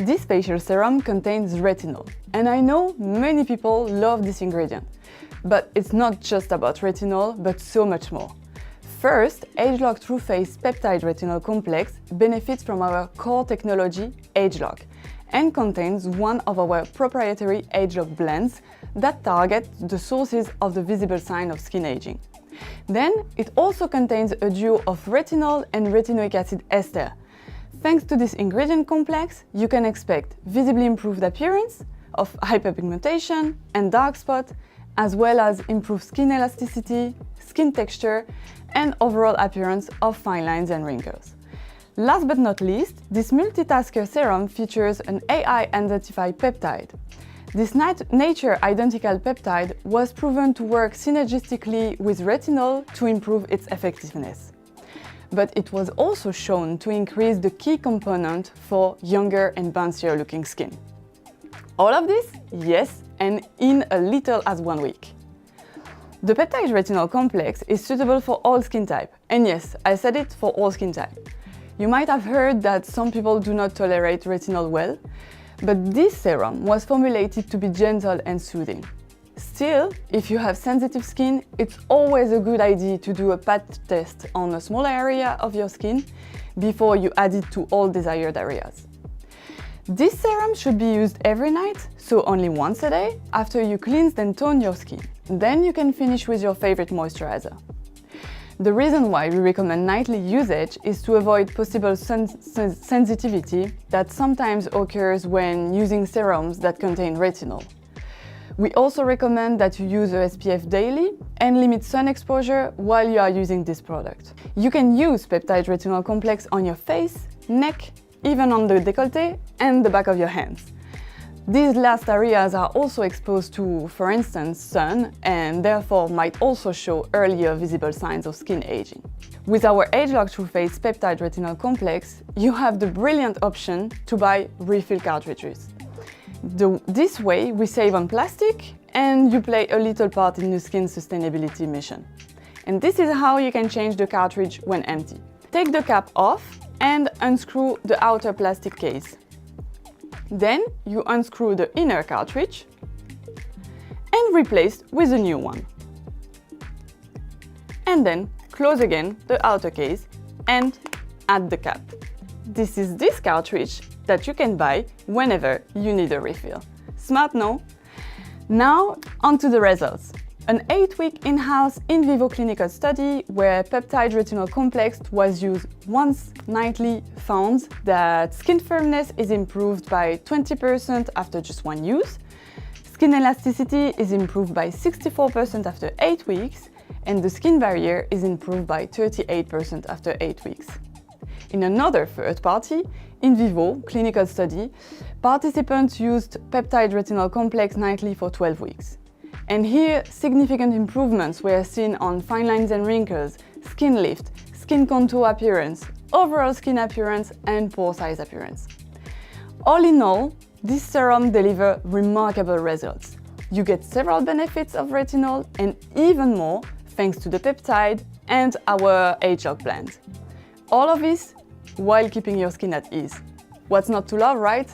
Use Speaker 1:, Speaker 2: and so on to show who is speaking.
Speaker 1: This facial serum contains retinol, and I know many people love this ingredient. But it's not just about retinol, but so much more. First, ageLOC Tru Face Peptide Retinol Complex benefits from our core technology, ageLOC, and contains one of our proprietary ageLOC blends that target the sources of the visible sign of skin aging. Then, it also contains a duo of retinol and retinoic acid ester. Thanks to this ingredient complex, you can expect visibly improved appearance of hyperpigmentation and dark spot, as well as improved skin elasticity, skin texture, and overall appearance of fine lines and wrinkles. Last but not least, this multitasker serum features an AI-identified peptide. This nature-identical peptide was proven to work synergistically with retinol to improve its effectiveness. But it was also shown to increase the key component for younger and bouncier looking skin. All of this? Yes, and in a little as 1 week. The Peptide Retinol Complex is suitable for all skin type. And yes, I said it, for all skin type. You might have heard that some people do not tolerate retinol well, but this serum was formulated to be gentle and soothing. Still, if you have sensitive skin, it's always a good idea to do a patch test on a small area of your skin before you add it to all desired areas. This serum should be used every night, so only once a day, after you cleanse and tone your skin. Then you can finish with your favorite moisturizer. The reason why we recommend nightly usage is to avoid possible sensitivity that sometimes occurs when using serums that contain retinol. We also recommend that you use a SPF daily and limit sun exposure while you are using this product. You can use Peptide Retinol Complex on your face, neck, even on the décolleté and the back of your hands. These last areas are also exposed to, for instance, sun, and therefore might also show earlier visible signs of skin aging. With our ageLOC Tru Face Peptide Retinol Complex, you have the brilliant option to buy refill cartridges. This way, we save on plastic and you play a little part in the skin sustainability mission. And this is how you can change the cartridge when empty. Take the cap off and unscrew the outer plastic case. Then you unscrew the inner cartridge and replace with a new one. And then close again the outer case and add the cap. This is this cartridge that you can buy whenever you need a refill. Smart, no? Now onto the results. An 8-week in-house in vivo clinical study where peptide retinol complex was used once nightly found that skin firmness is improved by 20% after just 1 use, skin elasticity is improved by 64% after 8 weeks, and the skin barrier is improved by 38% after 8 weeks. In another third-party, in vivo clinical study, participants used peptide retinol complex nightly for 12 weeks. And here, significant improvements were seen on fine lines and wrinkles, skin lift, skin contour appearance, overall skin appearance, and pore size appearance. All in all, this serum delivers remarkable results. You get several benefits of retinol and even more thanks to the peptide and our ageLOC blend. All of this while keeping your skin at ease. What's not to love, right?